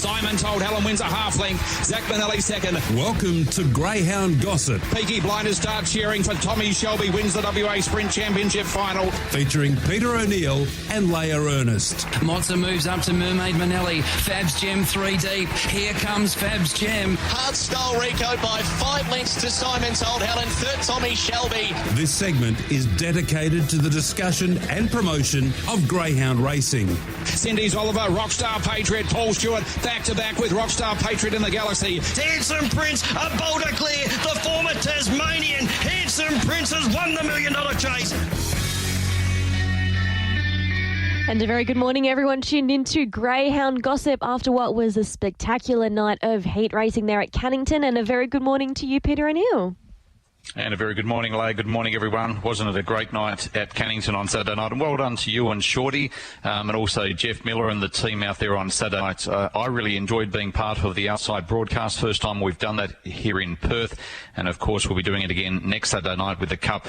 Simon Told Helen wins a half length. Zach Manelli second. Welcome to Greyhound Gossip. Peaky Blinders start cheering for Tommy Shelby wins the WA Sprint Championship final. Featuring Peter O'Neill and Leia Ernest. Mozza moves up to Mermaid Manelli. Fab's Gem 3 deep. Here comes Fab's Gem. Hard style Rico by 5 lengths to Simon Told Helen. Third Tommy Shelby. This segment is dedicated to the discussion and promotion of greyhound racing. Cindy's Oliver, Rockstar Patriot, Paul Stewart, back-to-back with Rockstar Patriot in the Galaxy. Handsome Prince, a bolder clear. The former Tasmanian Handsome Prince has won the $1 million chase. And a very good morning, everyone tuned into Greyhound Gossip after what was a spectacular night of heat racing there at Cannington. And a very good morning to you, Peter O'Neill. And a very good morning, Leigh. Good morning, everyone. Wasn't it a great night at Cannington on Saturday night? And well done to you and Shorty, and also Jeff Miller and the team out there on Saturday night. I really enjoyed being part of the outside broadcast. First time we've done that here in Perth. And, of course, we'll be doing it again next Saturday night with the Cup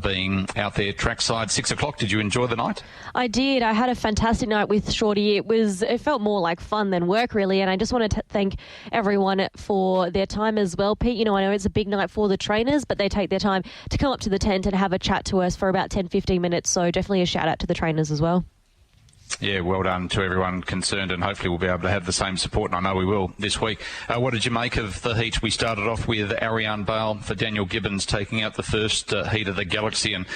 being out there trackside 6 o'clock. Did you enjoy the night? I did. I had a fantastic night with Shorty. It felt more like fun than work, really. And I just want to thank everyone for their time as well. Pete, you know, I know it's a big night for the trainers, but they take their time to come up to the tent and have a chat to us for about 10-15 minutes. So definitely a shout out to the trainers as well. Yeah, well done to everyone concerned, and hopefully we'll be able to have the same support, and I know we will this week. What did you make of the heat? We started off with Ariane Bale for Daniel Gibbons taking out the first heat of the Galaxy, and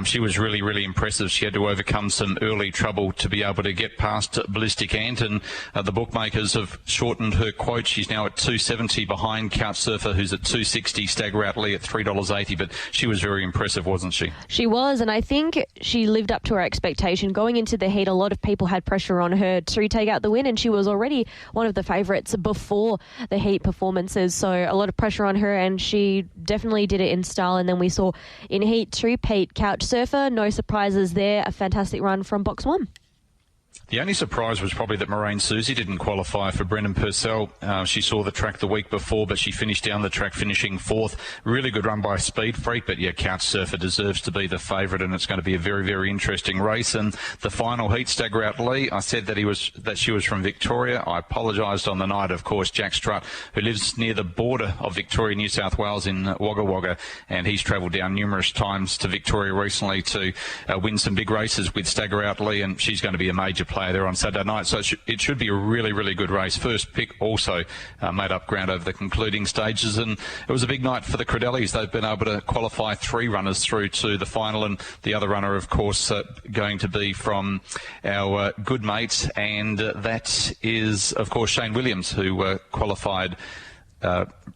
she was really, really impressive. She had to overcome some early trouble to be able to get past Ballistic Ant, and the bookmakers have shortened her quote. She's now at $2.70 behind Couch Surfer, who's at $2.60, Stagger Out Lee at $3.80, but she was very impressive, wasn't she? She was, and I think she lived up to her expectation. Going into the heat, a lot of people had pressure on her to take out the win, and she was already one of the favourites before the heat performances, so a lot of pressure on her, and she definitely did it in style. And then we saw in Heat 2, Pete Couch Surfer, no surprises there, a fantastic run from box 1. The only surprise was probably that Moraine Susie didn't qualify for Brendan Purcell. She saw the track the week before, but she finished down the track, finishing 4th. Really good run by Speed Freak, but yeah, Couch Surfer deserves to be the favourite, and it's going to be a very, very interesting race. And the final heat, Stagger Out Lee, I said that she was from Victoria. I apologised on the night, of course. Jack Strutt, who lives near the border of Victoria, New South Wales in Wagga Wagga, and he's travelled down numerous times to Victoria recently to win some big races with Stagger Out Lee, and she's going to be a major player there on Saturday night. So it should be a really, really good race. First pick also made up ground over the concluding stages, and it was a big night for the Credellis. They've been able to qualify 3 runners through to the final, and the other runner, of course, going to be from our good mates, and that is, of course, Shane Williams, who qualified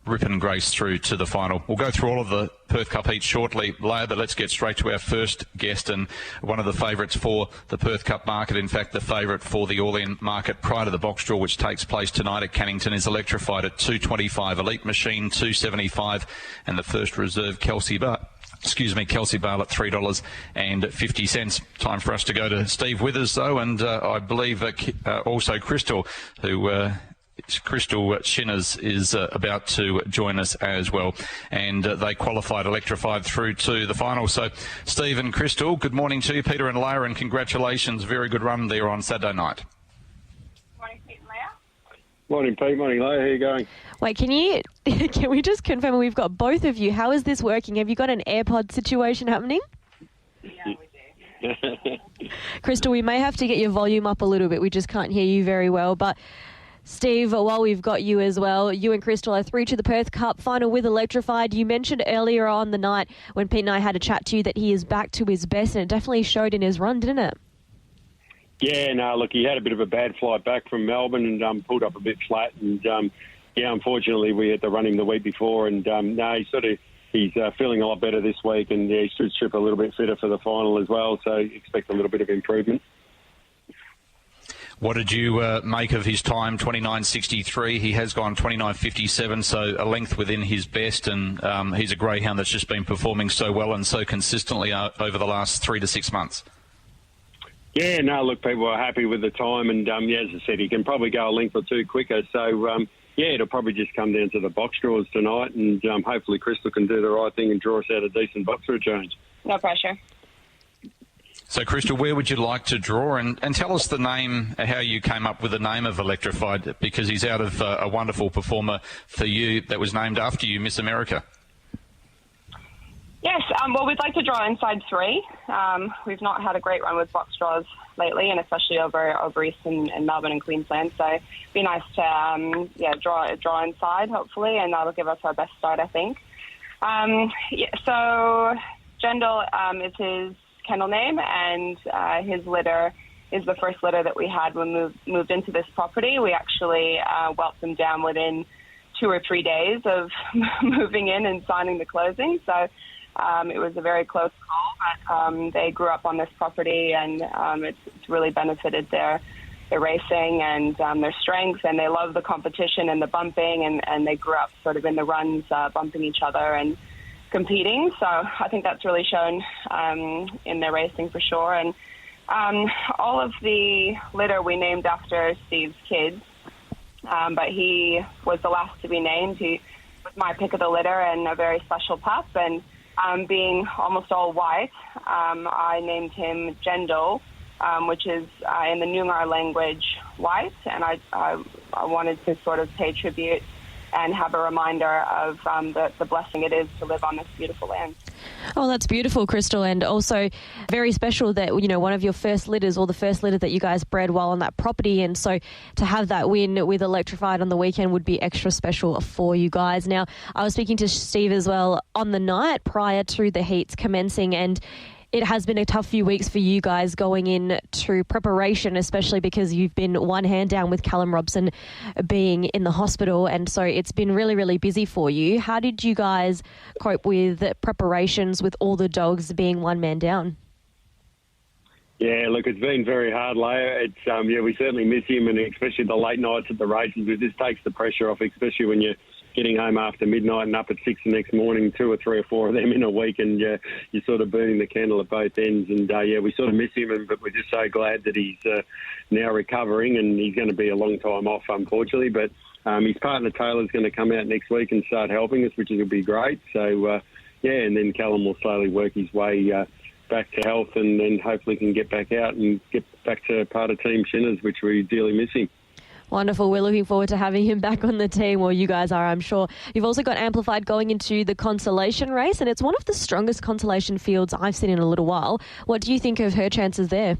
Rip and Grace through to the final. We'll go through all of the Perth Cup heats shortly, Leia, but let's get straight to our first guest, and one of the favourites for the Perth Cup market, in fact the favourite for the All-In market prior to the box draw, which takes place tonight at Cannington, is Electrified at $2.25, Elite Machine $2.75, and the first reserve Kelsey Bale at $3.50. Time for us to go to Steve Withers, though, and I believe also Crystal, who Crystal Shinners is about to join us as well, and they qualified Electrified through to the final. So Steve and Crystal, good morning to you. Peter and Leia, and congratulations, very good run there on Saturday night. Morning, Pete and Leia. Morning, Pete. Morning, Leia. How are you going? Wait, can we just confirm we've got both of you? How is this working? Have you got an AirPod situation happening? Yeah, we do. Crystal, we may have to get your volume up a little bit. We just can't hear you very well, but Steve, while we've got you as well, you and Crystal are through to the Perth Cup final with Electrified. You mentioned earlier on the night when Pete and I had a chat to you that he is back to his best, and it definitely showed in his run, didn't it? Yeah, no, look, he had a bit of a bad flight back from Melbourne and pulled up a bit flat. And, unfortunately, we had to run him the week before. And, he's feeling a lot better this week, and he should strip a little bit fitter for the final as well. So expect a little bit of improvement. What did you make of his time, 29.63? He has gone 29.57, so a length within his best, and he's a greyhound that's just been performing so well and so consistently over the last 3 to 6 months. Yeah, no, look, people are happy with the time, and as I said, he can probably go a length or 2 quicker. So, it'll probably just come down to the box draws tonight, and hopefully Crystal can do the right thing and draw us out a decent box returns. No pressure. So, Crystal, where would you like to draw? And tell us the name, how you came up with the name of Electrified, because he's out of a wonderful performer for you that was named after you, Miss America. Yes, well, we'd like to draw inside 3. We've not had a great run with box draws lately, and especially over East and Melbourne and Queensland. So it'd be nice to draw inside, hopefully, and that'll give us our best start, I think. So Jendal is his kennel name, and his litter is the first litter that we had when we moved into this property. We actually whelped them down within 2 or 3 days of moving in and signing the closing. So it was a very close call, but they grew up on this property, and it's really benefited their racing and their strength, and they love the competition and the bumping, and they grew up sort of in the runs bumping each other and competing. So I think that's really shown in their racing for sure. And all of the litter we named after Steve's kids, but he was the last to be named. He was my pick of the litter and a very special pup, and being almost all white, I named him Jendal, which is in the Noongar language white, and I wanted to sort of pay tribute and have a reminder of the blessing it is to live on this beautiful land. Oh, that's beautiful, Crystal, and also very special that, you know, one of your first litters, or the first litter that you guys bred while on that property, and so to have that win with Electrified on the weekend would be extra special for you guys. Now, I was speaking to Steve as well on the night prior to the heats commencing, and it has been a tough few weeks for you guys going in to preparation, especially because you've been one hand down with Callum Robson being in the hospital, and so it's been really, really busy for you. How did you guys cope with preparations with all the dogs being one man down? Yeah, look, it's been very hard, Leia. It's we certainly miss him, and especially the late nights at the races. It just takes the pressure off, especially when you're getting home after midnight and up at 6 the next morning, 2 or 3 or 4 of them in a week, and you're sort of burning the candle at both ends. And we sort of miss him, but we're just so glad that he's now recovering, and he's going to be a long time off, unfortunately. But his partner Taylor's going to come out next week and start helping us, which will be great. So and then Callum will slowly work his way back to health, and then hopefully can get back out and get back to part of Team Shinners, which we dearly miss him. Wonderful. We're looking forward to having him back on the team. Well, you guys are, I'm sure. You've also got Amplified going into the consolation race, and it's one of the strongest consolation fields I've seen in a little while. What do you think of her chances there?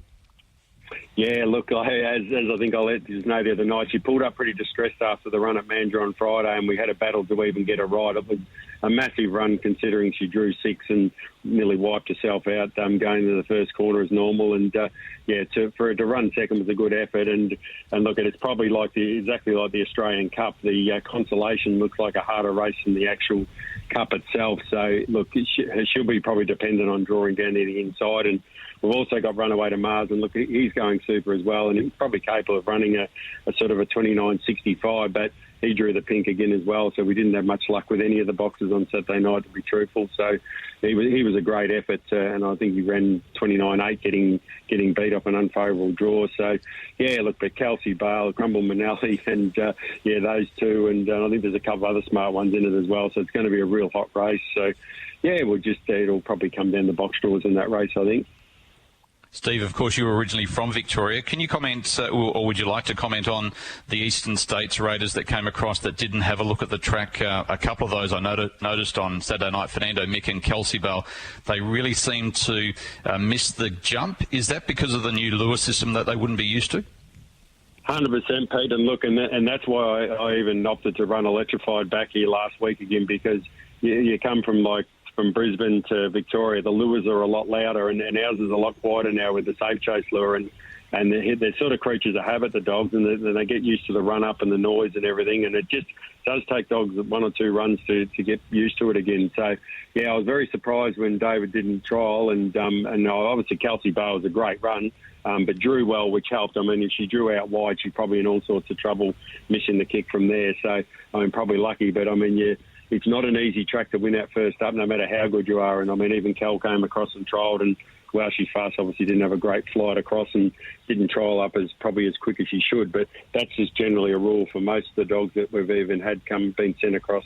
Yeah, look, as I think I let you know the other night, she pulled up pretty distressed after the run at Mandurah on Friday, and we had a battle to even get her right. It was a massive run considering she drew 6 and nearly wiped herself out going to the first corner as normal. And for her to run second was a good effort. And look, it's probably exactly like the Australian Cup. The consolation looks like a harder race than the actual Cup itself. So look, she'll be probably dependent on drawing down to the inside. And we've also got Runaway to Mars, and look, he's going super as well, and he's probably capable of running a sort of a 29.65, but he drew the pink again as well, so we didn't have much luck with any of the boxes on Saturday night, to be truthful. So he was a great effort, and I think he ran 29.8, getting beat off an unfavourable draw. So, but Kelsey Bale, Crumble Manelli, and those two, and I think there's a couple of other smart ones in it as well, so it's going to be a real hot race. So, it'll probably come down the box draws in that race, I think. Steve, of course, you were originally from Victoria. Can you comment, or would you like to comment on the Eastern States Raiders that came across that didn't have a look at the track? A couple of those I noticed on Saturday night, Fernando Mick and Kelsey Bell, they really seemed to miss the jump. Is that because of the new lure system that they wouldn't be used to? 100%, Pete, and look, and that's why I even opted to run Electrified back here last week again, because you come from Brisbane to Victoria, the lures are a lot louder, and ours is a lot quieter now with the Safe Chase lure, and they're sort of creatures of habit, the dogs, and they get used to the run up and the noise and everything, and it just does take dogs 1 or 2 runs to get used to it again. So I was very surprised when David didn't trial, and obviously Kelsey Bale was a great run, but drew well, which helped. I mean, if she drew out wide, she's probably in all sorts of trouble missing the kick from there. So probably lucky, but it's not an easy track to win out first up, no matter how good you are. And even Kel came across and trialled, and she's fast. Obviously didn't have a great flight across and didn't trial up as quick as she should. But that's just generally a rule for most of the dogs that we've even had been sent across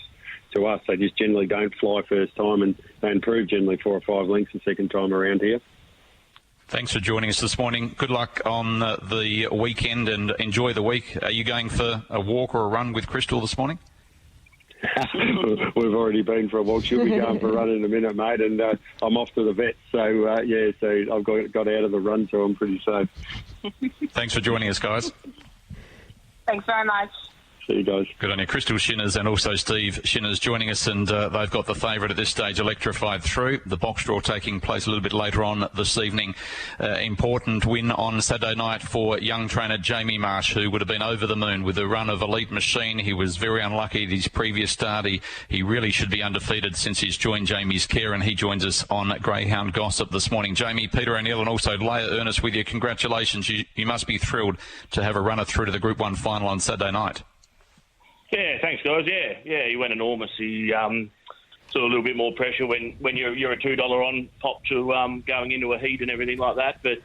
to us. They just generally don't fly first time, and they improve generally 4 or 5 lengths the second time around here. Thanks for joining us this morning. Good luck on the weekend and enjoy the week. Are you going for a walk or a run with Crystal this morning? We've already been for a walk. She'll be going for a run in a minute, mate, and I'm off to the vet. So, so I've got out of the run, so I'm pretty safe. Thanks for joining us, guys. Thanks very much. See you guys. Good on you. Crystal Shinners and also Steve Shinners joining us, and they've got the favourite at this stage, Electrified Through. The box draw taking place a little bit later on this evening. Important win on Saturday night for young trainer Jamie Marsh, who would have been over the moon with the run of Elite Machine. He was very unlucky at his previous start. He really should be undefeated since he's joined Jamie's care, and he joins us on Greyhound Gossip this morning. Jamie, Peter O'Neill and also Leia Ernest with you. Congratulations. You must be thrilled to have a runner through to the Group 1 final on Saturday night. Yeah, thanks, guys. Yeah, he went enormous. He saw a little bit more pressure when you're a $2 on pop to going into a heat and everything like that. But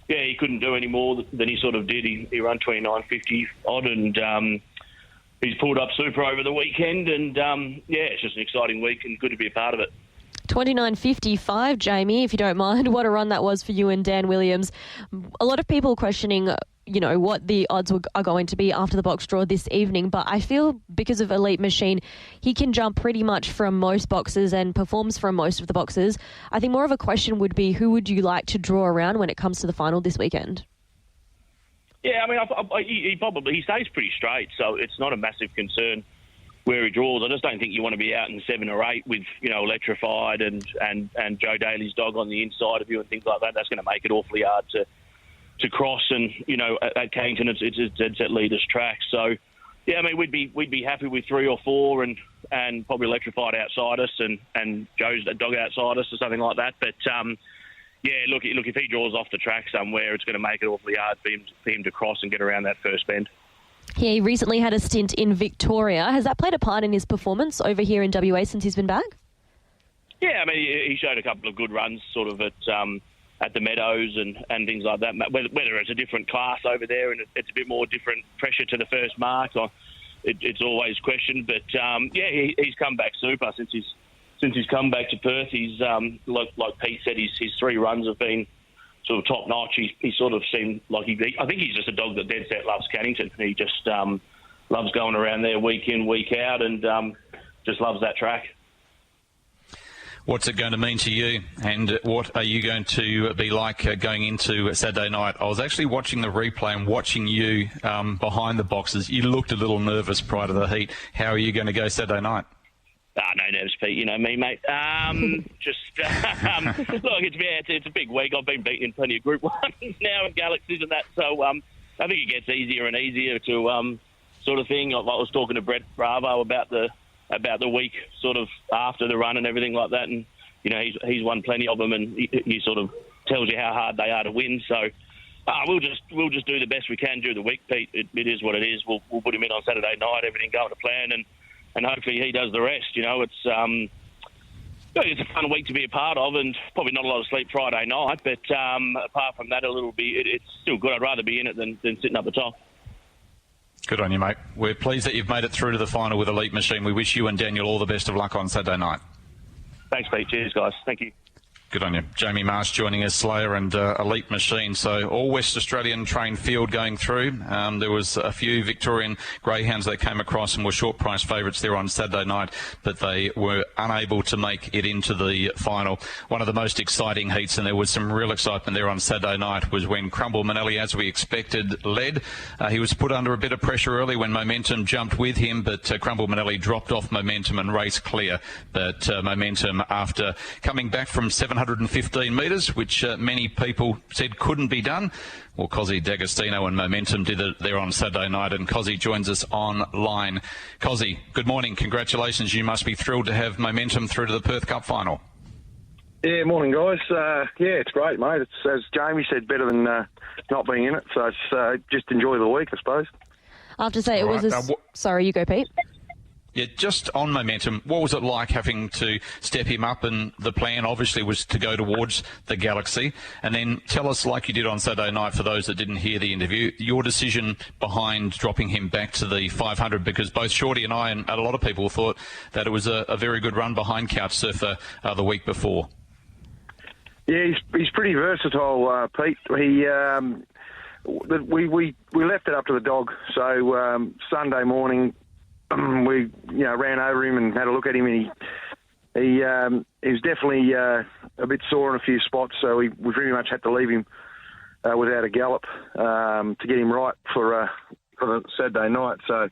he couldn't do any more than he sort of did. He ran 29.50 odd, and he's pulled up super over the weekend. And it's just an exciting week and good to be a part of it. 29.55, Jamie, if you don't mind. What a run that was for you and Dan Williams. A lot of people questioning, what the odds are going to be after the box draw this evening. But I feel because of Elite Machine, he can jump pretty much from most boxes and performs from most of the boxes. I think more of a question would be, who would you like to draw around when it comes to the final this weekend? Yeah, I mean, he stays pretty straight, so it's not a massive concern where he draws. I just don't think you want to be out in 7 or 8 with, Electrified and Joe Daly's dog on the inside of you and things like that. That's going to make it awfully hard to cross. And, at Cannington, it's a dead set leaders track. So, yeah, I mean, we'd be happy with 3 or 4 and probably Electrified outside us and Joe's dog outside us or something like that. But, look, if he draws off the track somewhere, it's going to make it awfully hard for him to cross and get around that first bend. Yeah, he recently had a stint in Victoria. Has that played a part in his performance over here in WA since he's been back? Yeah, I mean, he showed a couple of good runs sort of at the Meadows and things like that. Whether it's a different class over there and it's a bit more different pressure to the first mark, it's always questioned. But, he's come back super since he's come back to Perth. He's, like Pete said, his 3 runs have been sort of top notch. He sort of seemed like I think he's just a dog that dead set loves Cannington. He just loves going around there week in, week out, and just loves that track. What's it going to mean to you, and what are you going to be like going into Saturday night? I was actually watching the replay and watching you behind the boxes. You looked a little nervous prior to the heat. How are you going to go Saturday night? No nerves, Pete. You know me, mate. Look, it's a big week. I've been beaten in plenty of Group 1s now and Galaxies and that. So I think it gets easier and easier to sort of thing. I was talking to Brett Bravo about the week sort of after the run and everything like that. And, he's won plenty of them, and he sort of tells you how hard they are to win. So we'll just do the best we can during the week, Pete. It is what it is. We'll put him in on Saturday night, everything going to plan, and hopefully he does the rest. It's a fun week to be a part of, and probably not a lot of sleep Friday night. But apart from that, it's still good. I'd rather be in it than sitting up the top. Good on you, mate. We're pleased that you've made it through to the final with Elite Machine. We wish you and Daniel all the best of luck on Saturday night. Thanks, Pete. Cheers, guys. Thank you. Good on you. Jamie Marsh joining us, Slayer and Elite Machine. So all West Australian trained field going through. There was a few Victorian greyhounds that came across and were short price favourites there on Saturday night, but they were unable to make it into the final. One of the most exciting heats, and there was some real excitement there on Saturday night, was when Crumble Manelli, as we expected, led. He was put under a bit of pressure early when Momentum jumped with him, but Crumble Manelli dropped off Momentum and raced clear. But Momentum, after coming back from 715 metres, which many people said couldn't be done. Well, Cosi Dagostino and Momentum did it there on Saturday night, and Cosi joins us online. Cosi, good morning. Congratulations. You must be thrilled to have Momentum through to the Perth Cup final. Yeah, morning, guys. It's great, mate. It's, as Jamie said, better than not being in it. So it's just enjoy the week, I suppose. I have to say, it was sorry, you go, Pete. Yeah, just on Momentum, what was it like having to step him up? And the plan obviously was to go towards the Galaxy. And then tell us, like you did on Saturday night, for those that didn't hear the interview, your decision behind dropping him back to the 500, because both Shorty and I and a lot of people thought that it was a very good run behind Couch Surfer the week before. Yeah, he's pretty versatile, Pete. We left it up to the dog. So Sunday morning, we ran over him and had a look at him, and he was definitely a bit sore in a few spots. So we pretty much had to leave him without a gallop to get him right for the Saturday night. So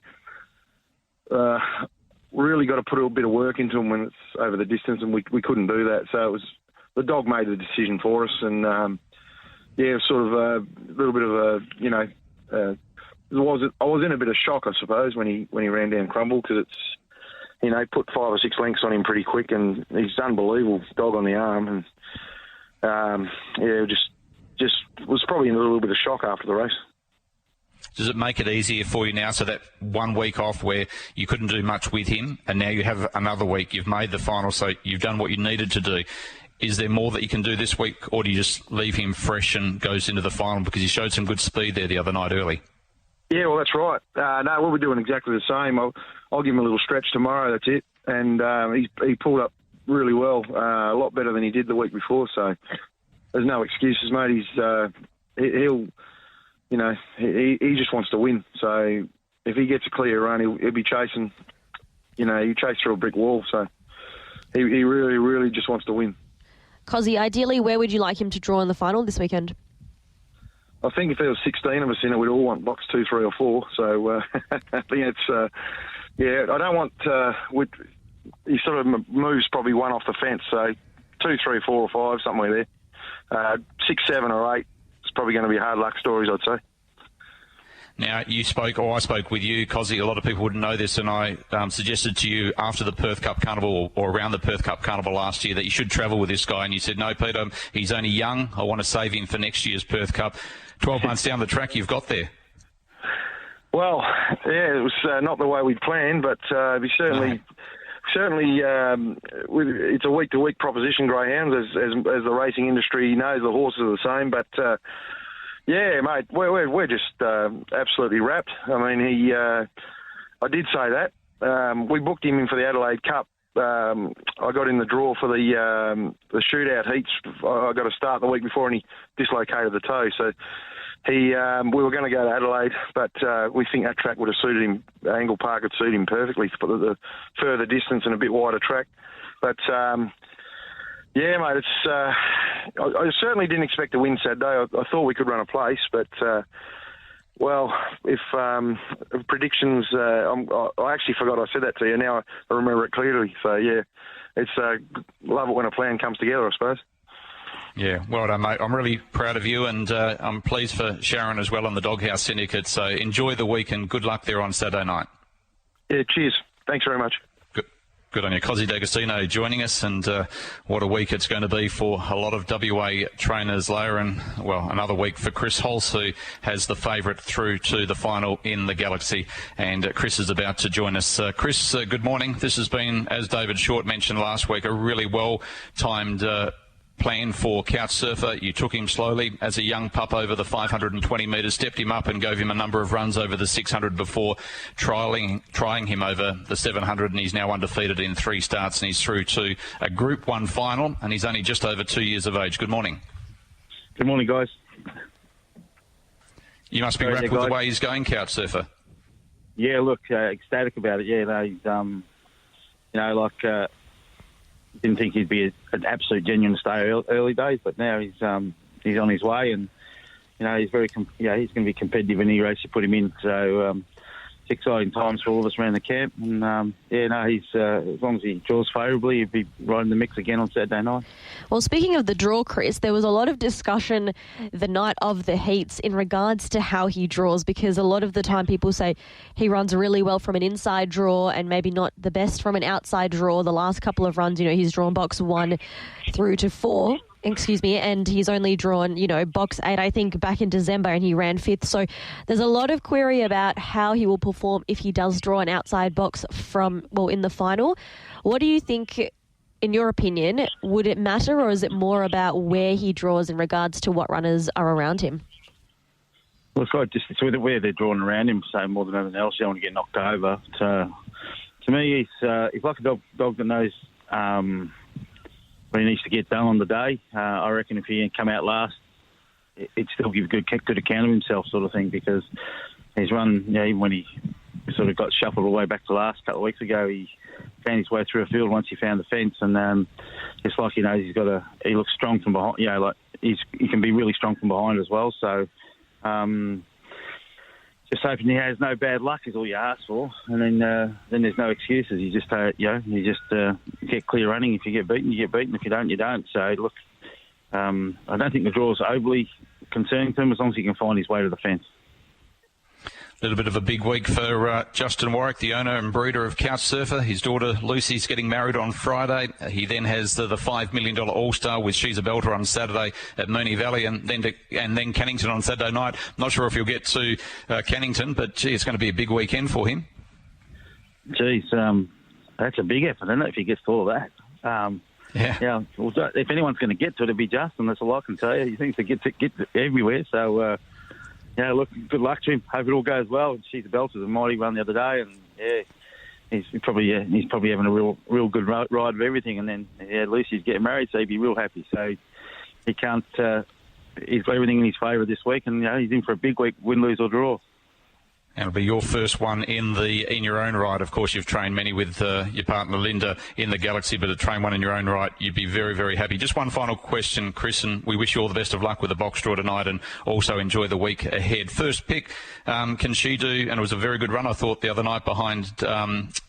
really got to put a bit of work into him when it's over the distance, and we couldn't do that. So it was the dog made the decision for us, and sort of a little bit of a I was in a bit of shock, I suppose, when he ran down Crumble, because it's put 5 or 6 lengths on him pretty quick, and he's unbelievable dog on the arm, and just was probably in a little bit of shock after the race. Does it make it easier for you now, so that 1 week off where you couldn't do much with him, and now you have another week, you've made the final, so you've done what you needed to do? Is there more that you can do this week, or do you just leave him fresh and goes into the final, because he showed some good speed there the other night early? Yeah, well, that's right. No, we'll be doing exactly the same. I'll give him a little stretch tomorrow, that's it. And he pulled up really well, a lot better than he did the week before, so there's no excuses, mate. He'll he just wants to win. So if he gets a clear run, he'll be chasing, he chase through a brick wall. So he really, really just wants to win. Cosi, ideally, where would you like him to draw in the final this weekend? I think if there was 16 of us in it, we'd all want box 2, 3 or 4. So I think it's, I don't want, he sort of moves probably 1 off the fence. So 2, 3, 4 or 5, somewhere there. 6, 7 or 8, it's probably going to be hard luck stories, I'd say. Now, I spoke with you, Cosi. A lot of people wouldn't know this, and I suggested to you after the Perth Cup Carnival or around the Perth Cup Carnival last year that you should travel with this guy, and you said, no, Peter, he's only young. I want to save him for next year's Perth Cup. 12 months down the track, you've got there. Well, yeah, it was not the way we planned, but we certainly, it's a week-to-week proposition, greyhounds, as the racing industry knows. The horses are the same, but yeah, mate, we're just absolutely wrapped. I mean, I did say that. We booked him in for the Adelaide Cup. I got in the draw for the shootout heats. I got to start the week before, and he dislocated the toe. So we were going to go to Adelaide, but we think that track would have suited him. Angle Park would suit him perfectly for the further distance and a bit wider track. But yeah, mate, it's. I certainly didn't expect to win Saturday. I thought we could run a place, but well, if predictions, I actually forgot I said that to you. Now I remember it clearly. So yeah, it's love it when a plan comes together, I suppose. Yeah, well done, mate. I'm really proud of you, and I'm pleased for Sharon as well on the Doghouse Syndicate. So enjoy the week and good luck there on Saturday night. Yeah, cheers. Thanks very much. Good on you. Cosi Dagostino joining us, and what a week it's going to be for a lot of WA trainers, Leia, and, well, another week for Chris Halse, who has the favourite through to the final in the Galaxy, and Chris is about to join us. Chris, good morning. This has been, as David Short mentioned last week, a really well-timed plan for Couch Surfer. You took him slowly as a young pup over the 520 metres, stepped him up and gave him a number of runs over the 600 before trying him over the 700, and he's now undefeated in 3 starts, and he's through to a Group 1 final, and he's only just over 2 years of age. Good morning. Good morning, guys. You must be wrapped with the way he's going, Couch Surfer. Yeah, look, ecstatic about it. Yeah, no, he's, didn't think he'd be an absolute genuine star early days, but now he's on his way, and he's very he's going to be competitive in any race you put him in. So it's exciting times for all of us around the camp, and he's as long as he draws favourably, he'll be right in the mix again on Saturday night. Well, speaking of the draw, Chris, there was a lot of discussion the night of the heats in regards to how he draws, because a lot of the time people say he runs really well from an inside draw and maybe not the best from an outside draw. The last couple of runs, he's drawn box 1 through to 4. And he's only drawn, box 8, I think, back in December, and he ran 5th. So there's a lot of query about how he will perform if he does draw an outside box in the final. What do you think, in your opinion, would it matter, or is it more about where he draws in regards to what runners are around him? Well, it's where they're drawn around him, so more than anything else, you don't want to get knocked over. So, to me, he's like a dog that knows what he needs to get done on the day. I reckon if he come out last, it'd still give good account of himself, sort of thing, because he's run, even when he sort of got shuffled away back to last couple of weeks ago, he found his way through a field once he found the fence, and it's like he knows he looks strong from behind. Like he can be really strong from behind as well. So just hoping he has no bad luck is all you ask for, and then there's no excuses. You just get clear running. If you get beaten, you get beaten. If you don't, you don't. So look, I don't think the draw's overly concerning to him as long as he can find his way to the fence. A little bit of a big week for Justin Warwick, the owner and breeder of Couch Surfer. His daughter Lucy's getting married on Friday. He then has the $5 million All-Star with She's a Belter on Saturday at Moonee Valley, and then Cannington on Saturday night. Not sure if he'll get to Cannington, but gee, it's going to be a big weekend for him. Geez, that's a big effort, isn't it, if he gets to all of that? Yeah. Well, if anyone's going to get to it, it'll be Justin. That's all I can tell you. He thinks to get everywhere. So, look, good luck to him. Hope it all goes well. She's a Belter was a mighty run the other day, and he's probably having a real good ride of everything. And then Lucy's getting married, so he'd be real happy. So he can't. He's got everything in his favour this week, and he's in for a big week, win, lose or draw. And it'll be your first one in your own right. Of course, you've trained many with your partner Linda in the Galaxy, but to train one in your own right, you'd be very, very happy. Just one final question, Chris, and we wish you all the best of luck with the box draw tonight, and also enjoy the week ahead. First pick, can she do? And it was a very good run, I thought, the other night behind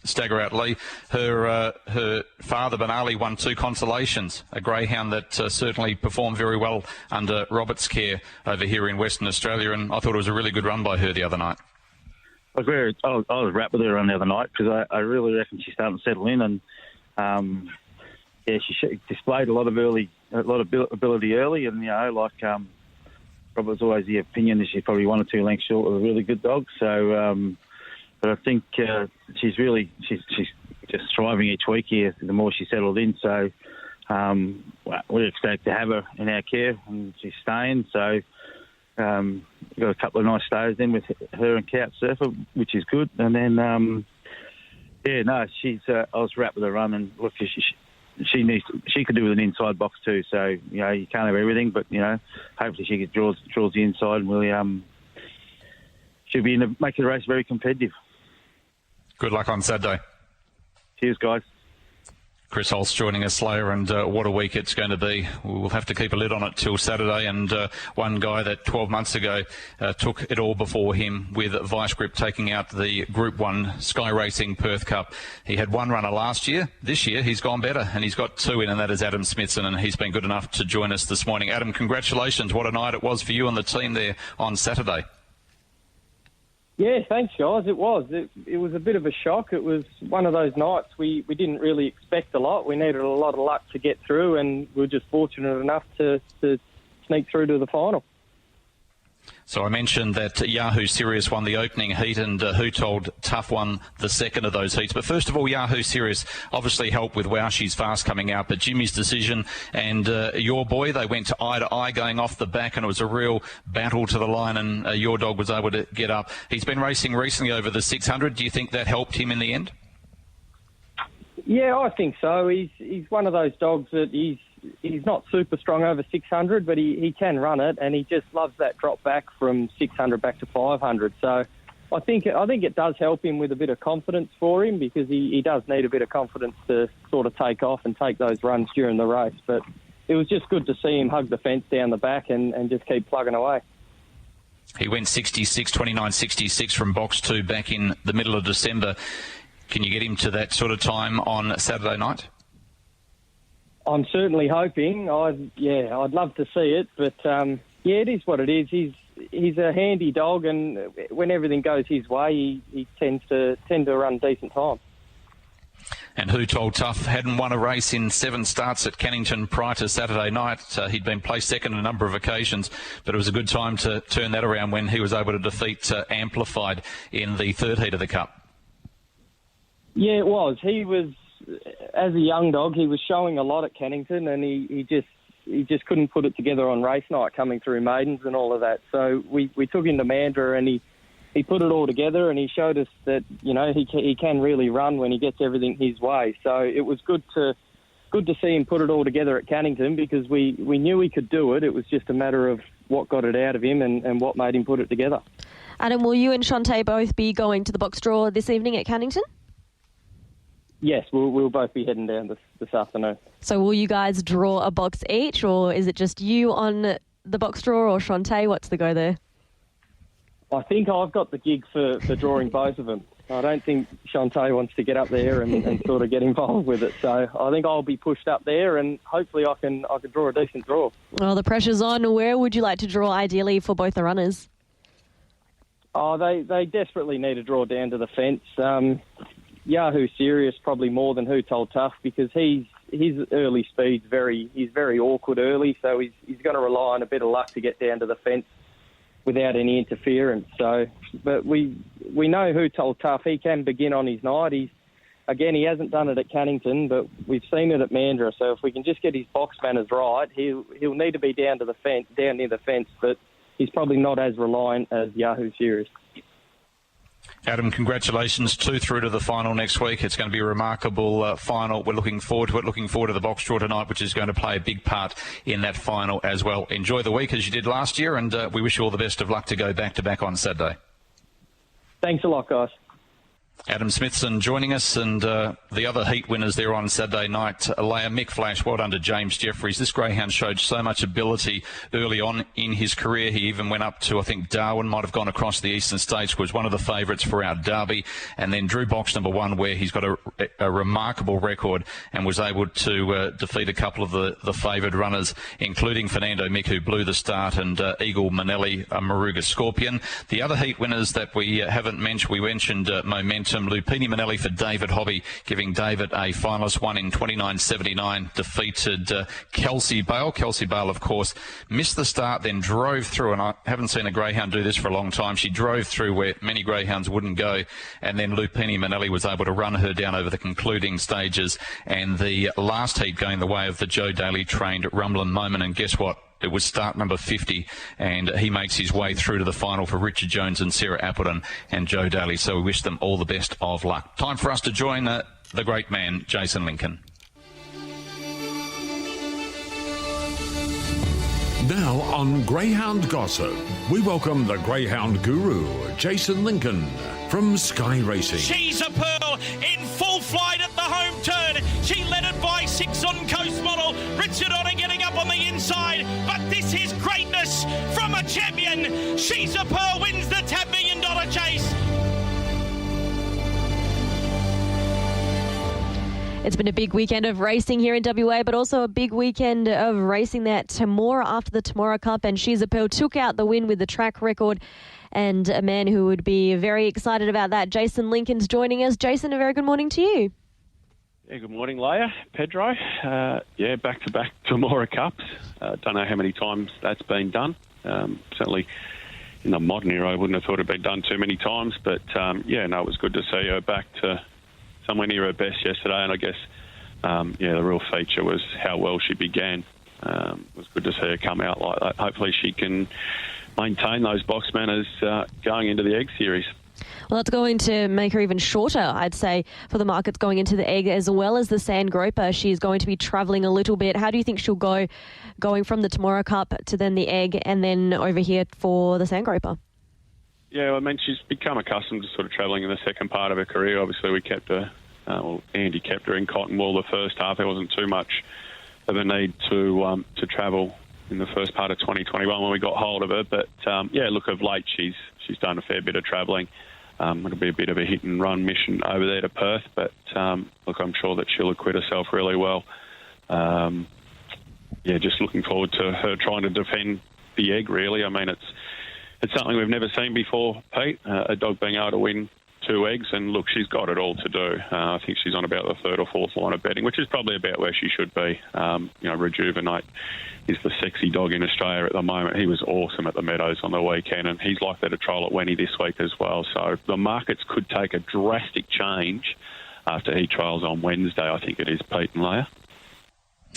Stagger Out Lee. Her father Benali won 2 consolations. A greyhound that certainly performed very well under Robert's care over here in Western Australia, and I thought it was a really good run by her the other night. I was wrapped with her on the other night because I really reckon she's starting to settle in, and she displayed a lot of ability early, and Robert's always the opinion that she's probably 1 or 2 lengths short of a really good dog. So, but I think she's just thriving each week here. The more she settled in, so we're ecstatic to have her in our care, and she's staying. So. We've got a couple of nice stays then with her and Couch Surfer, which is good. And then, I was wrapped with her run, and look, she could do with an inside box too. So you can't have everything, but hopefully she draws the inside, and she'll be making the race very competitive. Good luck on Saturday. Cheers, guys. Chris Halse joining us later, and what a week it's going to be. We'll have to keep a lid on it till Saturday, and one guy that 12 months ago took it all before him with Vice Grip taking out the Group 1 Sky Racing Perth Cup. He had 1 runner last year. This year he's gone better, and he's got 2 in, and that is Adam Smithson, and he's been good enough to join us this morning. Adam, congratulations. What a night it was for you and the team there on Saturday. Yeah, thanks, guys. It was. It was a bit of a shock. It was one of those nights we didn't really expect a lot. We needed a lot of luck to get through, and we were just fortunate enough to sneak through to the final. So I mentioned that Yahoo Serious won the opening heat, and Who Told Tough won the second of those heats. But first of all, Yahoo Serious obviously helped with Wow She's Fast coming out, but Jimmy's Decision and your boy, they went eye to eye going off the back, and it was a real battle to the line, and your dog was able to get up. He's been racing recently over the 600. Do you think that helped him in the end? Yeah, I think so. He's one of those dogs that he's not super strong over 600, but he can run it, and he just loves that drop back from 600 back to 500. So I think it does help him with a bit of confidence for him, because he does need a bit of confidence to sort of take off and take those runs during the race. But it was just good to see him hug the fence down the back and just keep plugging away. He went 29.66 from box 2 back in the middle of December. Can you get him to that sort of time on Saturday night? I'm certainly hoping. I'd love to see it, but it is what it is. He's a handy dog, and when everything goes his way, he tends to run decent time. And Who Told Tough hadn't won a race in 7 starts at Cannington prior to Saturday night. He'd been placed second on a number of occasions, but it was a good time to turn that around when he was able to defeat Amplified in the 3rd heat of the Cup. Yeah, it was. He was, as a young dog, he was showing a lot at Cannington, and he just couldn't put it together on race night, coming through maidens and all of that. So we took him to Mandurah, and he put it all together, and he showed us that he can really run when he gets everything his way. So it was good to good to see him put it all together at Cannington because we knew he could do it. It was just a matter of what got it out of him and what made him put it together. Adam, will you and Shantae both be going to the box draw this evening at Cannington? Yes, we'll both be heading down this afternoon. So will you guys draw a box each, or is it just you on the box draw, or Shantae? What's the go there? I think I've got the gig for drawing both of them. I don't think Shantae wants to get up there and sort of get involved with it. So I think I'll be pushed up there, and hopefully I can draw a decent draw. Well, the pressure's on. Where would you like to draw ideally for both the runners? Oh, they desperately need to draw down to the fence. Yahoo Serious probably more than Who Told Tough because his early speed's he's very awkward early, so he's going to rely on a bit of luck to get down to the fence without any interference. So, but we know Who Told Tough. He can begin on his night. He hasn't done it at Cannington, but we've seen it at Mandurah. So if we can just get his box manners right, he'll need to be down to the fence, down near the fence, but he's probably not as reliant as Yahoo Serious. Adam, congratulations. 2 through to the final next week. It's going to be a remarkable final. We're looking forward to it. Looking forward to the box draw tonight, which is going to play a big part in that final as well. Enjoy the week as you did last year, and we wish you all the best of luck to go back-to-back on Saturday. Thanks a lot, guys. Adam Smithson joining us, and the other heat winners there on Saturday night. Leia, Mick Flash, well done to James Jeffries. This greyhound showed so much ability early on in his career. He even went up to, I think, Darwin, might have gone across the Eastern States, was one of the favourites for our derby, and then drew box number 1, where he's got a remarkable record and was able to defeat a couple of the favoured runners, including Fernando Mick, who blew the start, and Eagle Manelli, a Maruga Scorpion. The other heat winners that we haven't mentioned, we mentioned Momentum. Lupini Manelli for David Hobby, giving David a finalist, won in 29.79, defeated Kelsey Bale. Kelsey Bale, of course, missed the start, then drove through, and I haven't seen a greyhound do this for a long time. She drove through where many greyhounds wouldn't go, and then Lupini Manelli was able to run her down over the concluding stages, and the last heat going the way of the Joe Daly trained Rumblin' Moment, and guess what? It was start number 50, and he makes his way through to the final for Richard Jones and Sarah Appleton and Joe Daly. So we wish them all the best of luck. Time for us to join the great man, Jason Lincoln. Now on Greyhound Gossip, we welcome the Greyhound guru, Jason Lincoln, from Sky Racing. She's a pearl in full flight at the home turn. She led it by 6 on Coast Model. Richard Otter getting up on the inside. But this is greatness from a champion. She's a pearl wins the $10 million chase. It's been a big weekend of racing here in WA, but also a big weekend of racing that Temora after the Temora Cup, and She's a Pearl took out the win with the track record, and a man who would be very excited about that, Jason Lincoln's joining us. Jason, a very good morning to you. Yeah, good morning, Leia, Pedro. Back-to-back Temora Cups. Don't know how many times that's been done. Certainly in the modern era, I wouldn't have thought it had been done too many times, but it was good to see her back to somewhere near her best yesterday, and I guess, the real feature was how well she began. It was good to see her come out like that. Hopefully she can maintain those box manners going into the Egg Series. Well, that's going to make her even shorter, I'd say, for the markets going into the Egg, as well as the Sand Groper. She's going to be travelling a little bit. How do you think she'll go going from the Temora Cup to then the Egg and then over here for the Sand Groper? Yeah, I mean, she's become accustomed to sort of travelling in the second part of her career. Obviously, we kept her, Andy kept her in cotton wool the first half. There wasn't too much of a need to travel in the first part of 2021 when we got hold of her. But, of late, she's done a fair bit of travelling. It'll be a bit of a hit-and-run mission over there to Perth. But, I'm sure that she'll acquit herself really well. Just looking forward to her trying to defend the Egg, really. I mean, it's something we've never seen before, Pete, a dog being able to win 2 eggs, and look, she's got it all to do. I think she's on about the 3rd or 4th line of betting, which is probably about where she should be. Rejuvenate is the sexy dog in Australia at the moment. He was awesome at the Meadows on the weekend, and he's likely to trial at Wenny this week as well. So the markets could take a drastic change after he trials on Wednesday, I think it is, Pete and Leia.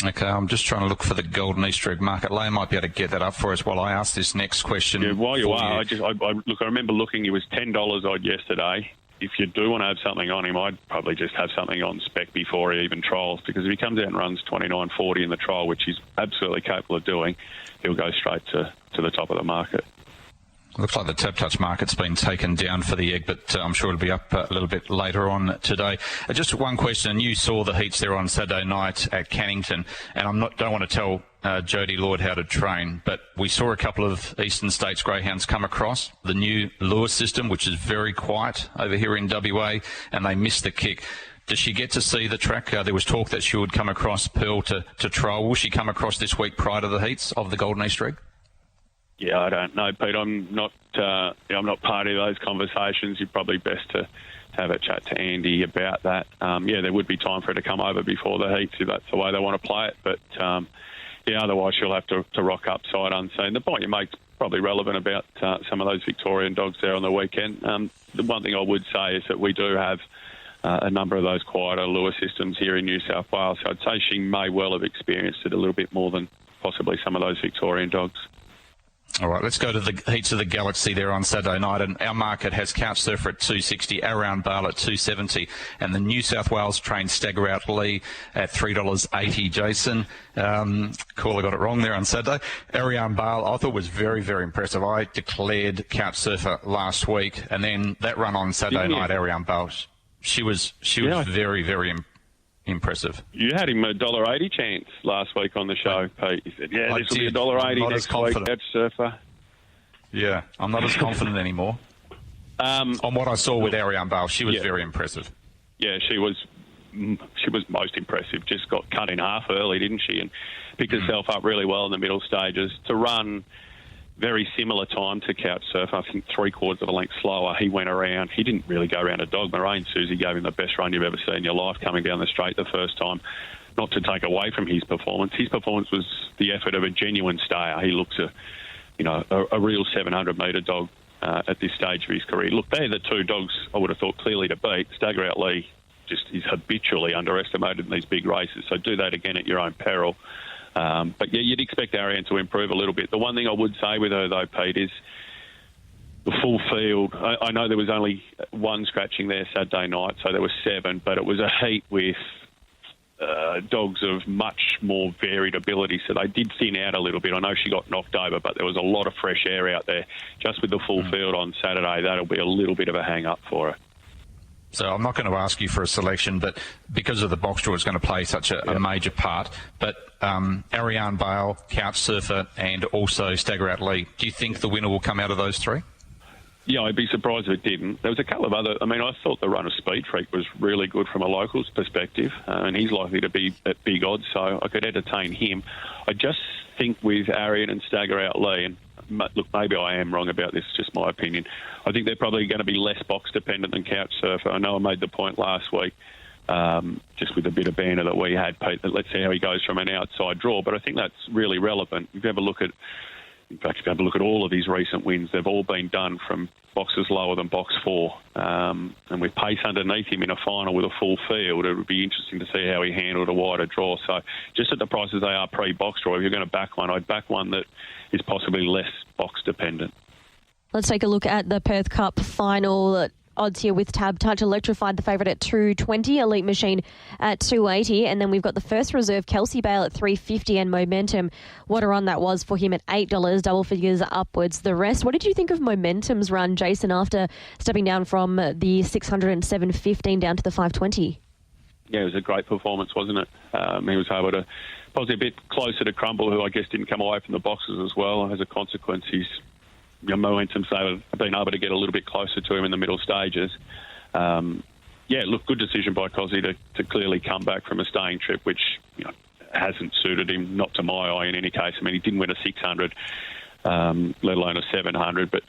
Okay, I'm just trying to look for the golden Easter egg market. Leia might be able to get that up for us while I ask this next question. Yeah, while you are, I remember looking, it was $10 odd yesterday. if you do want to have something on him, I'd probably just have something on spec before he even trials, because if he comes out and runs 29.40 in the trial, which he's absolutely capable of doing, he'll go straight to the top of the market. Looks like the Tap Touch market's been taken down for the egg, but I'm sure it'll be up a little bit later on today. Just one question. You saw the heats there on Saturday night at Cannington, and don't want to tell Jodie Lord how to train, but we saw a couple of Eastern States greyhounds come across the new lure system, which is very quiet over here in WA, and they missed the kick. Does she get to see the track? There was talk that she would come across Pearl to trial. Will she come across this week prior to the heats of the Golden East Rig? Yeah, I don't know, Pete. I'm not part of those conversations. You're probably best to have a chat to Andy about that. There would be time for her to come over before the heats if that's the way they want to play it. But, otherwise she'll have to rock up sight unseen. The point you make is probably relevant about some of those Victorian dogs there on the weekend. The one thing I would say is that we do have a number of those quieter lure systems here in New South Wales. So I'd say she may well have experienced it a little bit more than possibly some of those Victorian dogs. All right, let's go to the heats of the Galaxy there on Saturday night, and our market has Couch Surfer at $2.60, Ariane Bale at $2.70, and the New South Wales trained Stagger Out Lee at $3.80. Jason, caller got it wrong there on Saturday. Ariane Bale, I thought was very, very impressive. I declared Couch Surfer last week, and then that run on Saturday night, Ariane Bale, she was very, very impressive. You had him $1.80 chance last week on the show, Pete. You said, this will be $1.80 next week. That's Surfer. Yeah, I'm not as confident anymore. On what I saw with Ariane Bale, she was very impressive. Yeah, she was most impressive. Just got cut in half early, didn't she? And picked herself up really well in the middle stages. To run very similar time to Couch Surfer, I think 3/4 of a length slower. He went around. He didn't really go around a dog. Moraine Susie gave him the best run you've ever seen in your life coming down the straight the first time. Not to take away from his performance. His performance was the effort of a genuine stayer. He looks a real 700-metre dog at this stage of his career. Look, they're the two dogs I would have thought clearly to beat. Stagger Out Lee just is habitually underestimated in these big races, so do that again at your own peril. But you'd expect Ariane to improve a little bit. The one thing I would say with her, though, Pete, is the full field. I know there was only one scratching there Saturday night, so there were 7, but it was a heat with dogs of much more varied ability, so they did thin out a little bit. I know she got knocked over, but there was a lot of fresh air out there. Just with the full field on Saturday, that'll be a little bit of a hang-up for her. So I'm not going to ask you for a selection, but because of the box draw, it's going to play such a major part. But Ariane Bale, Couch Surfer, and also Stagger Out Lee, do you think the winner will come out of those 3? Yeah, I'd be surprised if it didn't. There was a couple of other... I mean, I thought the run of Speed Freak was really good from a locals perspective, and he's likely to be at big odds, so I could entertain him. I just think with Ariane and Stagger Out Lee, and look, maybe I am wrong about this, just my opinion, I think they're probably going to be less box-dependent than Couch Surfer. I know I made the point last week, just with a bit of banter that we had, Pete, that let's see how he goes from an outside draw, but I think that's really relevant. If you have a look at all of his recent wins, they've all been done from boxes lower than box 4. And with pace underneath him in a final with a full field, it would be interesting to see how he handled a wider draw. So just at the prices they are pre-box draw, if you're going to back one, I'd back one that is possibly less box-dependent. Let's take a look at the Perth Cup final. Odds here with Tab Touch. Electrified the favourite at $2.20, Elite Machine at $2.80, and then we've got the first reserve Kelsey Bale at $3.50, and Momentum, what a run that was for him at $8, double figures upwards. The rest, what did you think of Momentum's run, Jason, after stepping down from the 600 and 7.15 down to the 5.20? Yeah, it was a great performance, wasn't it? He was able to possibly a bit closer to Crumble, who I guess didn't come away from the boxes as well. As a consequence, his Momentum's been able to get a little bit closer to him in the middle stages. Good decision by Cosi to clearly come back from a staying trip, which hasn't suited him, not to my eye in any case. I mean, he didn't win a 600, let alone a 700, but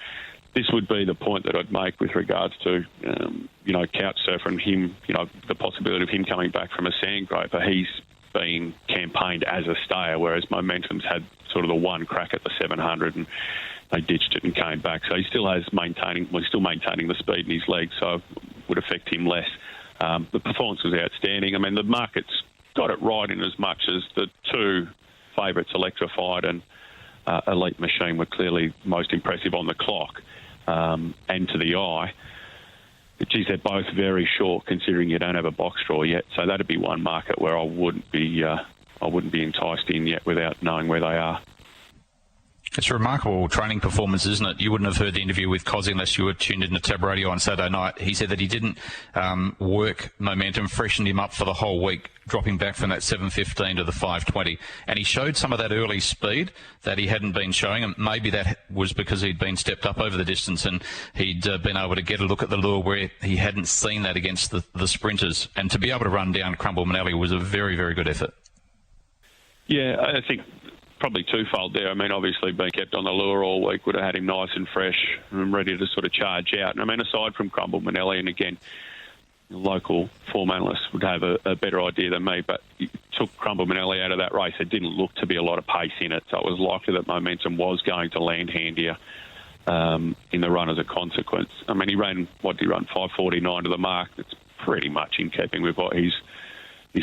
this would be the point that I'd make with regards to, Couch Surfer and him, the possibility of him coming back from a sandgroper. He's been campaigned as a stayer, whereas Momentum's had sort of the one crack at the 700 and they ditched it and came back. So he still maintaining the speed in his legs, so it would affect him less. The performance was outstanding. I mean, the market's got it right in as much as the two favourites, Electrified and Elite Machine, were clearly most impressive on the clock and to the eye. geez, they're both very short considering you don't have a box draw yet. So that'd be one market where I wouldn't be enticed in yet without knowing where they are. It's a remarkable training performance, isn't it? You wouldn't have heard the interview with Cosi unless you were tuned into Tab Radio on Saturday night. He said that he didn't work momentum, freshened him up for the whole week, dropping back from that 7.15 to the 5.20. And he showed some of that early speed that he hadn't been showing, and maybe that was because he'd been stepped up over the distance and he'd been able to get a look at the lure where he hadn't seen that against the sprinters. And to be able to run down Crumble Manelli was a very, very good effort. Yeah, I think probably twofold there. I mean, obviously being kept on the lure all week would have had him nice and fresh and ready to sort of charge out. And I mean, aside from Crumble Manelli, and again, local form analysts would have a better idea than me, but it took Crumble Manelli out of that race. It didn't look to be a lot of pace in it, so it was likely that momentum was going to land handier in the run as a consequence. I mean, he ran 5.49 to the mark. It's pretty much in keeping with what he's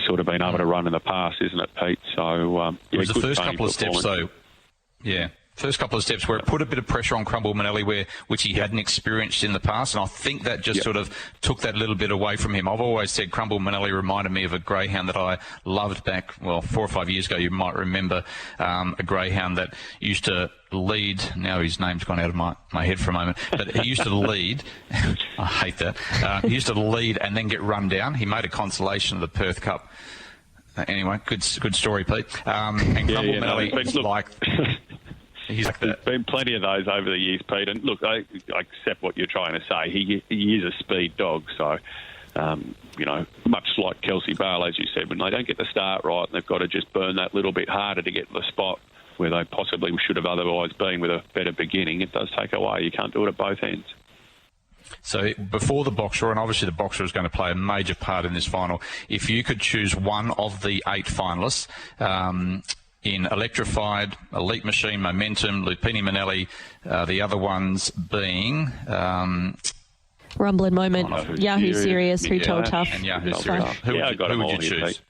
sort of been able to run in the past, isn't it, Pete? So it was the first couple of steps, though. Yeah. First couple of steps where it put a bit of pressure on Crumble Manelli, which he hadn't experienced in the past, and I think that just sort of took that little bit away from him. I've always said Crumble Manelli reminded me of a greyhound that I loved back, 4 or 5 years ago. You might remember a greyhound that used to lead. Now his name's gone out of my head for a moment, but he used to lead. I hate that. He used to lead and then get run down. He made a consolation of the Perth Cup. Anyway, good story, Pete. And Crumble Manelli, he's like There's been plenty of those over the years, Pete. And look, I accept what you're trying to say. He is a speed dog, so much like Kelsey Bale, as you said, when they don't get the start right, they've got to just burn that little bit harder to get to the spot where they possibly should have otherwise been with a better beginning. It does take away. You can't do it at both ends. So before the box draw, and obviously the box draw is going to play a major part in this final, if you could choose one of the 8 finalists, in Electrified, Elite Machine, Momentum, Lupini Manelli, the other ones being Rumble and Moment, Yahoo Serious, Who Told Tough. And Yahoo Serious. Who would you choose?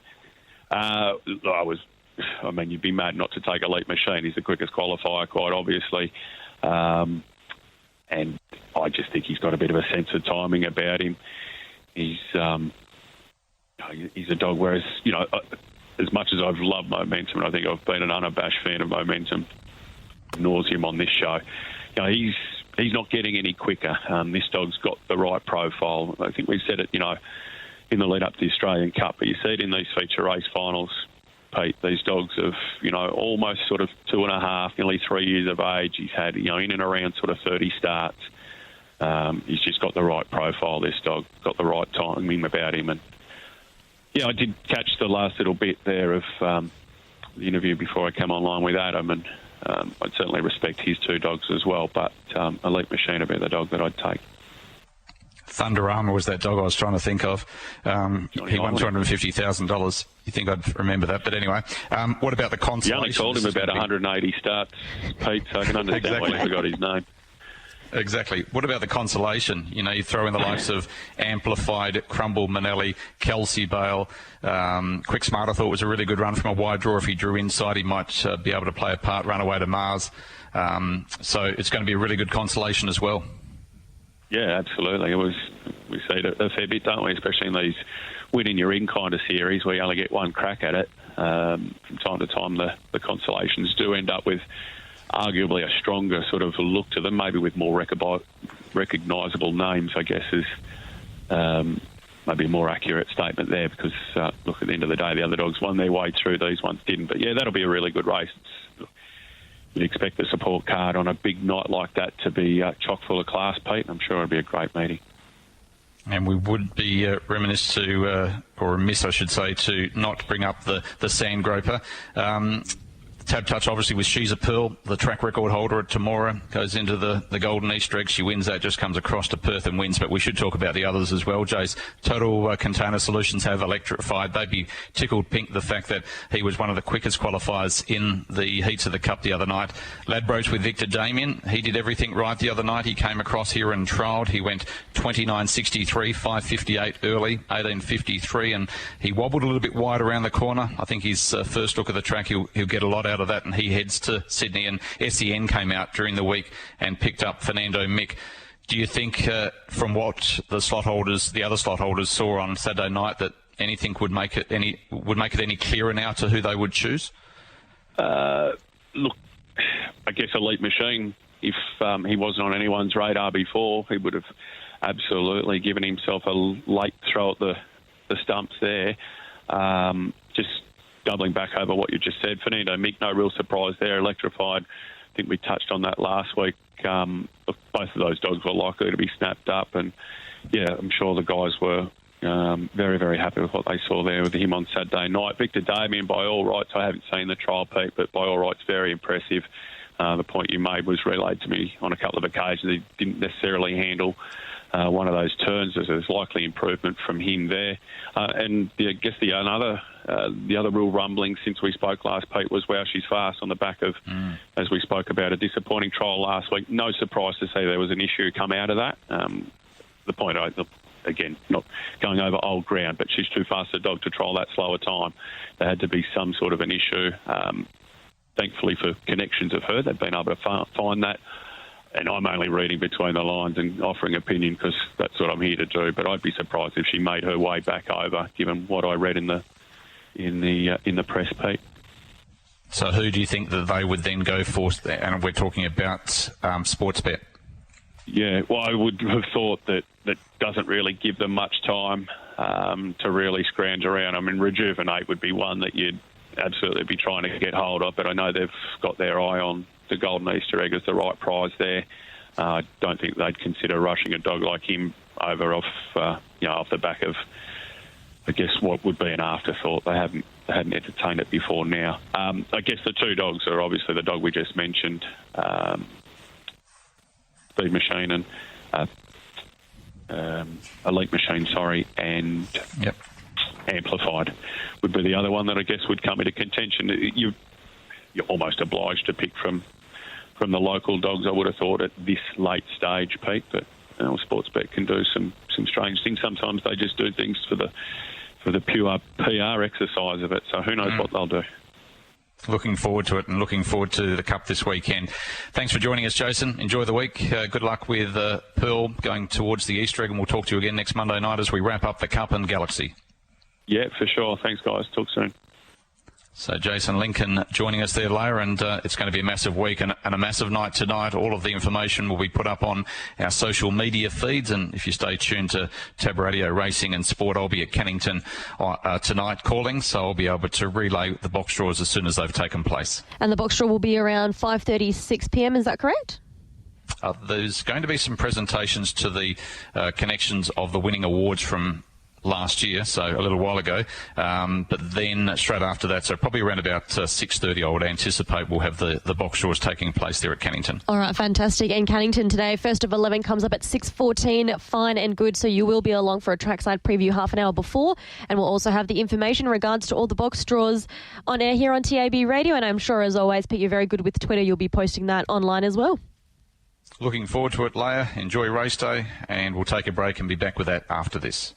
You'd be mad not to take Elite Machine. He's the quickest qualifier, quite obviously. And I just think he's got a bit of a sense of timing about him. He's a dog, whereas, as much as I've loved Momentum, and I think I've been an unabashed fan of Momentum, nauseum on this show, he's not getting any quicker. This dog's got the right profile. I think we've said it, in the lead up to the Australian Cup, but you see it in these feature race finals, Pete. These dogs have, almost sort of 2.5, nearly 3 years of age. He's had, in and around sort of 30 starts. He's just got the right profile, this dog, got the right timing about him. And yeah, I did catch the last little bit there of the interview before I came online with Adam, and I'd certainly respect his 2 dogs as well, but Elite Machine would be the dog that I'd take. Thunder Armour was that dog I was trying to think of. He won $250,000. You think I'd remember that? But anyway, what about the consolation? You only called him about 180 starts, Pete, so I can understand why you forgot his name. Exactly. What about the consolation? You throw in the likes of Amplified, Crumble Manelli, Kelsey Bale, Quick Smart. I thought was a really good run from a wide draw. If he drew inside, he might be able to play a part, run away to Mars. So it's going to be a really good consolation as well. Yeah, absolutely. We see it a fair bit, don't we? Especially in these winning your in kind of series where you only get one crack at it. From time to time, the consolations do end up with arguably a stronger sort of look to them, maybe with more recognisable names, I guess, is maybe a more accurate statement there, because, look, at the end of the day, the other dogs won their way through, these ones didn't. But, yeah, that'll be a really good race. You'd expect the support card on a big night like that to be chock full of class, Pete. I'm sure it'll be a great meeting. And we would be remiss to not bring up the Sand Groper. Tab Touch, obviously, with She's a Pearl, the track record holder at Temora, goes into the Golden Easter egg. She wins that, just comes across to Perth and wins. But we should talk about the others as well, Jace. Total Container Solutions have Electrified. They'd be tickled pink the fact that he was one of the quickest qualifiers in the heats of the Cup the other night. Ladbrokes with Victor Damien. He did everything right the other night. He came across here and trialled. He went 29.63, 5.58 early, 18.53, and he wobbled a little bit wide around the corner. I think his first look at the track, he'll get a lot out of that, and he heads to Sydney. And SEN came out during the week and picked up Fernando Mick. Do you think, from what the other slot holders saw on Saturday night, that anything would make it any clearer now to who they would choose? Look, I guess Elite Machine, if he wasn't on anyone's radar before, he would have absolutely given himself a late throw at the stumps there. Just doubling back over what you just said, Fernando Mick, no real surprise there, electrified. I think we touched on that last week. Both of those dogs were likely to be snapped up, and yeah, I'm sure the guys were very, very happy with what they saw there with him on Saturday night. Victor Damien, by all rights, I haven't seen the trial, Pete, but by all rights, very impressive. The point you made was relayed to me on a couple of occasions. He didn't necessarily handle one of those turns. There's likely improvement from him there. And I guess the other real rumbling since we spoke last, Pete, was wow, she's fast on the back of, as we spoke about, a disappointing trial last week. No surprise to see there was an issue come out of that. The point, again, not going over old ground, but she's too fast a dog to trial that slower time. There had to be some sort of an issue. Thankfully for connections of her, they've been able to find that. And I'm only reading between the lines and offering opinion because that's what I'm here to do. But I'd be surprised if she made her way back over, given what I read in the press, Pete. So who do you think that they would then go for? And we're talking about Sportsbet. Yeah, well, I would have thought that doesn't really give them much time to really scrounge around. I mean, Rejuvenate would be one that you'd absolutely be trying to get hold of, but I know they've got their eye on the Golden Easter Egg as the right prize there. I don't think they'd consider rushing a dog like him over off the back of, I guess, what would be an afterthought. They hadn't entertained it before now. I guess the two dogs are obviously the dog we just mentioned, Speed Machine and Elite Machine, and Amplified would be the other one that I guess would come into contention. You're almost obliged to pick from the local dogs, I would have thought, at this late stage, Pete. But Sportsbet can do some strange things. Sometimes they just do things for the pure PR exercise of it. So who knows what they'll do. Looking forward to it, and looking forward to the Cup this weekend. Thanks for joining us, Jason. Enjoy the week. Good luck with Pearl going towards the Easter egg, and we'll talk to you again next Monday night as we wrap up the Cup and Galaxy. Yeah, for sure. Thanks, guys. Talk soon. So Jason Lincoln joining us there, Leia, and it's going to be a massive week and a massive night tonight. All of the information will be put up on our social media feeds, and if you stay tuned to Tab Radio Racing and Sport, I'll be at Cannington tonight calling, so I'll be able to relay the box draws as soon as they've taken place. And the box draw will be around 5:36 p.m, is that correct? There's going to be some presentations to the connections of the winning awards from last year, so a little while ago, but then straight after that, so probably around about 6:30, I would anticipate we'll have the box draws taking place there at Cannington. All right, fantastic. And Cannington today, first of 11 comes up at 6:14, fine and good, so you will be along for a trackside preview half an hour before, and we'll also have the information in regards to all the box draws on air here on TAB Radio, and I'm sure, as always, Pete, you're very good with Twitter, you'll be posting that online as well. Looking forward to it, Leia. Enjoy race day, and we'll take a break and be back with that after this.